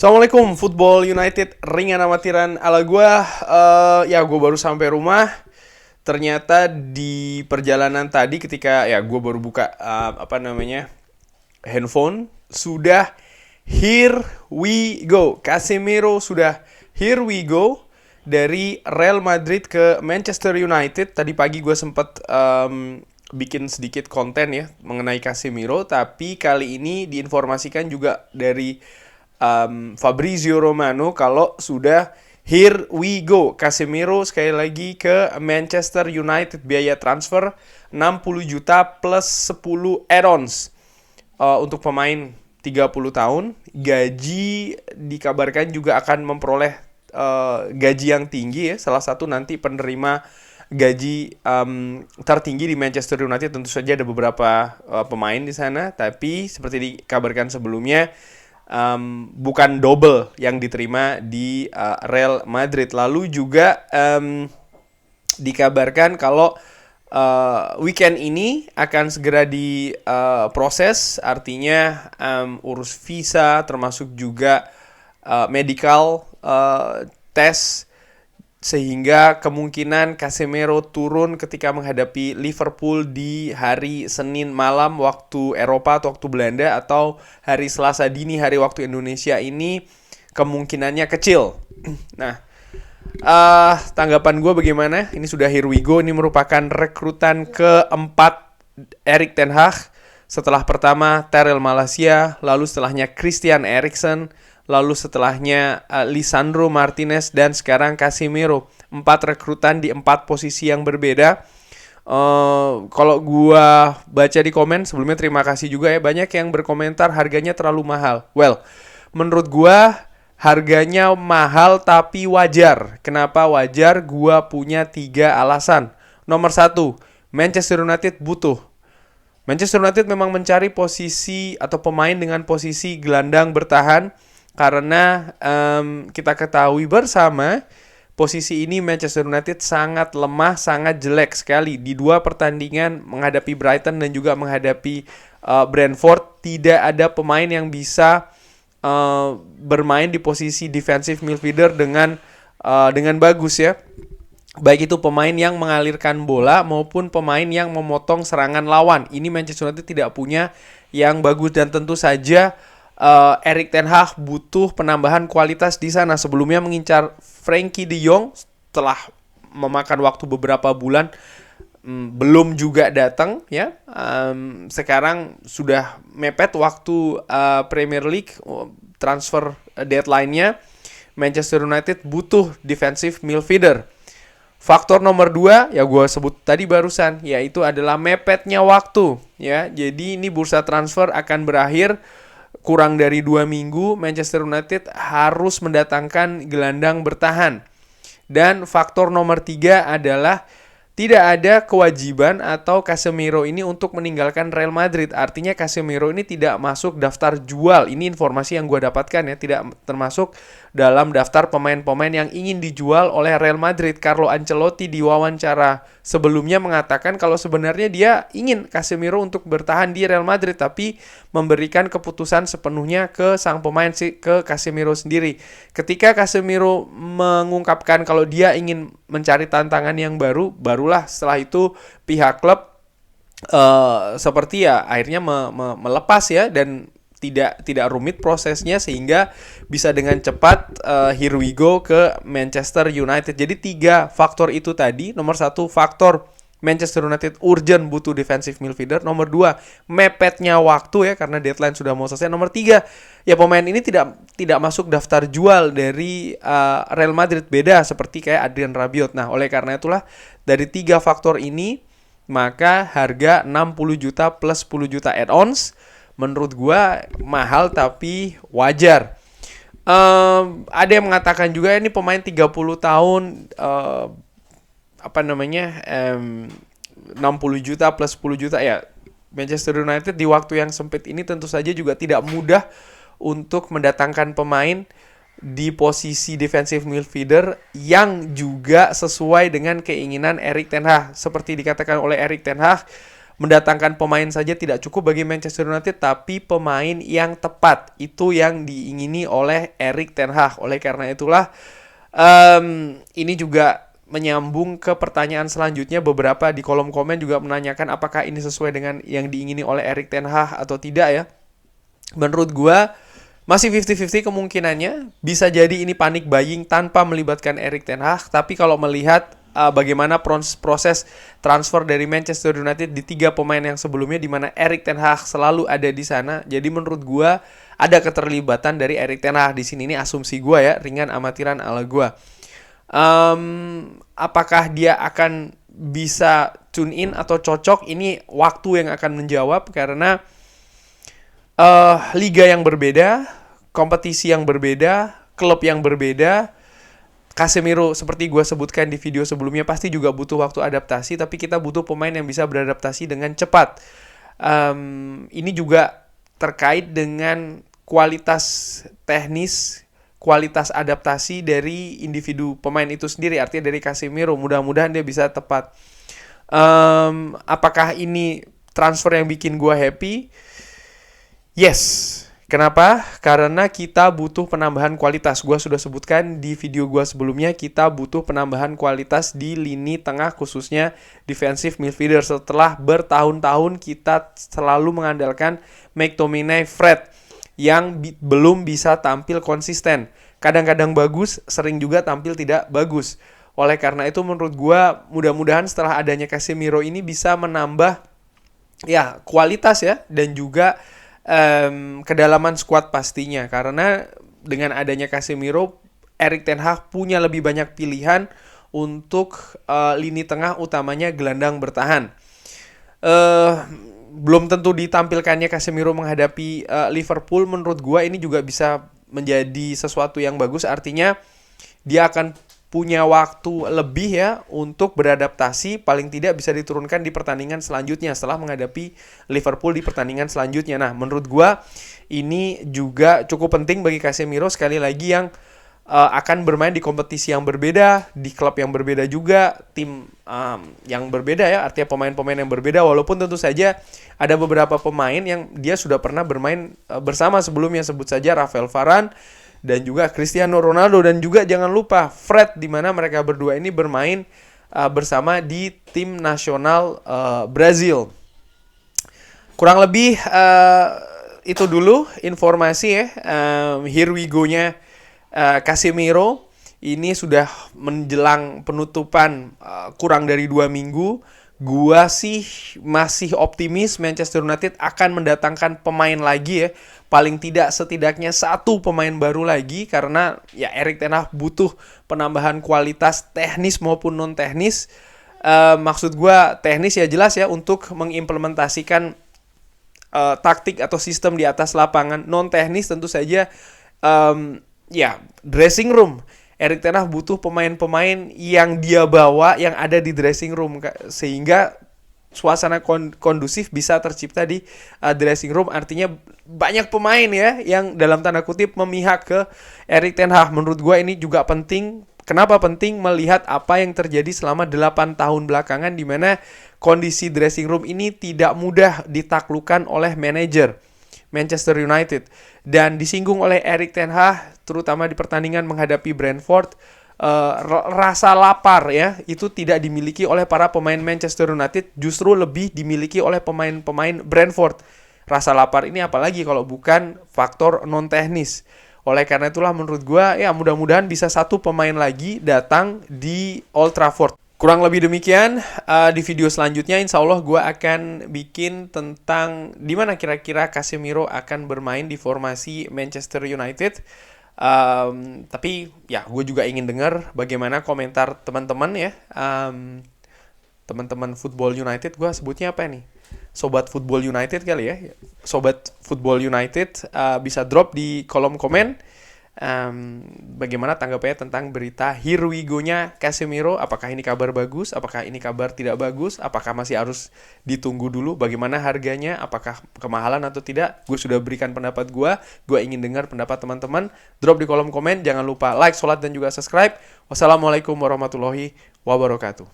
Assalamualaikum, Football United ringan amatiran ala gue. Gue baru sampai rumah. Ternyata di perjalanan tadi ketika gue baru buka handphone, sudah here we go. Casemiro sudah here we go dari Real Madrid ke Manchester United. Tadi pagi gue sempat bikin sedikit konten ya mengenai Casemiro, tapi kali ini diinformasikan juga dari Fabrizio Romano kalau sudah here we go. Casemiro sekali lagi ke Manchester United, biaya transfer 60 juta plus 10 add-ons untuk pemain 30 tahun. Gaji dikabarkan juga akan memperoleh gaji yang tinggi ya. Salah satu nanti penerima gaji tertinggi di Manchester United. Tentu saja ada beberapa pemain di sana, tapi seperti dikabarkan sebelumnya bukan double yang diterima di Real Madrid. Lalu juga dikabarkan kalau weekend ini akan segera diproses, artinya urus visa termasuk juga medical test, sehingga kemungkinan Casemiro turun ketika menghadapi Liverpool di hari Senin malam waktu Eropa atau waktu Belanda, atau hari Selasa dini hari waktu Indonesia ini kemungkinannya kecil. Nah, tanggapan gue bagaimana? Ini sudah here we go. Ini merupakan rekrutan keempat Erik ten Hag. Setelah pertama Tyrell Malacia, lalu setelahnya Christian Eriksen, lalu setelahnya Lisandro Martinez, dan sekarang Casemiro. 4 rekrutan di 4 posisi yang berbeda. Kalau gua baca di komen sebelumnya, terima kasih juga ya, banyak yang berkomentar harganya terlalu mahal. Well, menurut gua harganya mahal tapi wajar. Kenapa wajar? Gua punya 3 alasan. Nomor 1, Manchester United butuh. Manchester United memang mencari posisi atau pemain dengan posisi gelandang bertahan, karena kita ketahui bersama posisi ini Manchester United sangat lemah, sangat jelek sekali. Di 2 pertandingan menghadapi Brighton dan juga menghadapi Brentford, tidak ada pemain yang bisa bermain di posisi defensive midfielder dengan bagus ya. Baik itu pemain yang mengalirkan bola maupun pemain yang memotong serangan lawan. Ini Manchester United tidak punya yang bagus, dan tentu saja Erik ten Hag butuh penambahan kualitas di sana. Sebelumnya mengincar Frenkie de Jong, setelah memakan waktu beberapa bulan belum juga datang ya. Sekarang sudah mepet waktu Premier League transfer deadline-nya. Manchester United butuh defensive midfielder. Faktor nomor 2 ya gue sebut tadi barusan, yaitu adalah mepetnya waktu ya. Jadi ini bursa transfer akan berakhir kurang dari 2 minggu. Manchester United harus mendatangkan gelandang bertahan. Dan faktor nomor 3 adalah tidak ada kewajiban atau Casemiro ini untuk meninggalkan Real Madrid. Artinya Casemiro ini tidak masuk daftar jual. Ini informasi yang gue dapatkan ya, tidak termasuk dalam daftar pemain-pemain yang ingin dijual oleh Real Madrid. Carlo Ancelotti di wawancara sebelumnya mengatakan kalau sebenarnya dia ingin Casemiro untuk bertahan di Real Madrid, tapi memberikan keputusan sepenuhnya ke sang pemain, ke Casemiro sendiri. Ketika Casemiro mengungkapkan kalau dia ingin mencari tantangan yang baru, barulah setelah itu pihak klub seperti ya akhirnya melepas ya, dan tidak rumit prosesnya sehingga bisa dengan cepat here we go ke Manchester United. Jadi 3 faktor itu tadi. Nomor 1, faktor Manchester United urgent butuh defensive midfielder. Nomor 2, mepetnya waktu ya, karena deadline sudah mau selesai. Nomor 3, ya pemain ini tidak masuk daftar jual dari Real Madrid, beda seperti kayak Adrien Rabiot. Nah, oleh karena itulah dari 3 faktor ini maka harga 60 juta plus 10 juta add-ons menurut gua mahal tapi wajar. Ada yang mengatakan juga ini pemain 30 tahun 60 juta plus 10 juta ya. Manchester United di waktu yang sempit ini tentu saja juga tidak mudah untuk mendatangkan pemain di posisi defensive midfielder yang juga sesuai dengan keinginan Erik ten Hag. Seperti dikatakan oleh Erik ten Hag, mendatangkan pemain saja tidak cukup bagi Manchester United, tapi pemain yang tepat itu yang diingini oleh Erik ten Hag. Oleh karena itulah ini juga menyambung ke pertanyaan selanjutnya. Beberapa di kolom komen juga menanyakan apakah ini sesuai dengan yang diingini oleh Erik ten Hag atau tidak ya. Menurut gua masih 50-50 kemungkinannya. Bisa jadi ini panic buying tanpa melibatkan Erik ten Hag. Tapi kalau melihat bagaimana proses transfer dari Manchester United di 3 pemain yang sebelumnya, di mana Erik ten Hag selalu ada di sana. Jadi menurut gua ada keterlibatan dari Erik ten Hag di sini. Ini asumsi gua ya, ringan amatiran ala gua. Apakah dia akan bisa tune in atau cocok? Ini waktu yang akan menjawab, karena liga yang berbeda, kompetisi yang berbeda, klub yang berbeda. Casemiro seperti gue sebutkan di video sebelumnya pasti juga butuh waktu adaptasi, tapi kita butuh pemain yang bisa beradaptasi dengan cepat. Ini juga terkait dengan kualitas teknis, kualitas adaptasi dari individu pemain itu sendiri, artinya dari Casemiro. Mudah-mudahan dia bisa tepat. Apakah ini transfer yang bikin gue happy? Yes. Kenapa? Karena kita butuh penambahan kualitas. Gua sudah sebutkan di video gua sebelumnya, kita butuh penambahan kualitas di lini tengah, khususnya defensive midfielder. Setelah bertahun-tahun kita selalu mengandalkan McTominay, Fred yang belum bisa tampil konsisten. Kadang-kadang bagus, sering juga tampil tidak bagus. Oleh karena itu menurut gua mudah-mudahan setelah adanya Casemiro ini bisa menambah ya kualitas ya, dan juga kedalaman squad pastinya. Karena dengan adanya Casemiro, Erik ten Hag punya lebih banyak pilihan untuk lini tengah, utamanya gelandang bertahan. Belum tentu ditampilkannya Casemiro menghadapi Liverpool. Menurut gua ini juga bisa menjadi sesuatu yang bagus. Artinya dia akan punya waktu lebih ya untuk beradaptasi, paling tidak bisa diturunkan di pertandingan selanjutnya setelah menghadapi Liverpool di pertandingan selanjutnya. Nah, menurut gua ini juga cukup penting bagi Casemiro, sekali lagi yang akan bermain di kompetisi yang berbeda, di klub yang berbeda juga, tim yang berbeda ya, artinya pemain-pemain yang berbeda, walaupun tentu saja ada beberapa pemain yang dia sudah pernah bermain bersama sebelumnya, sebut saja Rafael Varane dan juga Cristiano Ronaldo, dan juga jangan lupa Fred, di mana mereka berdua ini bermain bersama di tim nasional Brazil. Kurang lebih itu dulu informasi ya. Here we go-nya Casemiro. Ini sudah menjelang penutupan kurang dari 2 minggu. Gua sih masih optimis Manchester United akan mendatangkan pemain lagi ya. Paling tidak setidaknya 1 pemain baru lagi, karena ya Erik ten Hag butuh penambahan kualitas teknis maupun non teknis. Maksud gue teknis ya jelas ya, untuk mengimplementasikan taktik atau sistem di atas lapangan. Non teknis tentu saja ya dressing room. Erik ten Hag butuh pemain-pemain yang dia bawa, yang ada di dressing room, sehingga suasana kondusif bisa tercipta di dressing room. Artinya banyak pemain ya yang dalam tanda kutip memihak ke Erik ten Hag. Menurut gue ini juga penting. Kenapa penting? Melihat apa yang terjadi selama 8 tahun belakangan, di mana kondisi dressing room ini tidak mudah ditaklukkan oleh manajer Manchester United. Dan disinggung oleh Erik ten Hag, terutama di pertandingan menghadapi Brentford, rasa lapar ya itu tidak dimiliki oleh para pemain Manchester United, justru lebih dimiliki oleh pemain-pemain Brentford. Rasa lapar ini apalagi kalau bukan faktor non teknis. Oleh karena itulah menurut gue ya mudah-mudahan bisa 1 pemain lagi datang di Old Trafford. Kurang lebih demikian. Di video selanjutnya insya Allah gue akan bikin tentang dimana kira-kira Casemiro akan bermain di formasi Manchester United. Tapi ya gue juga ingin dengar bagaimana komentar teman-teman ya, teman-teman Football United. Gue sebutnya apa nih, Sobat Football United kali ya. Sobat Football United bisa drop di kolom komen bagaimana tanggapannya tentang berita Here we go-nya Casemiro. Apakah ini kabar bagus, apakah ini kabar tidak bagus, apakah masih harus ditunggu dulu, bagaimana harganya, apakah kemahalan atau tidak. Gue sudah berikan pendapat gue ingin dengar pendapat teman-teman. Drop di kolom komen, jangan lupa like, sholat, dan juga subscribe. Wassalamualaikum warahmatullahi wabarakatuh.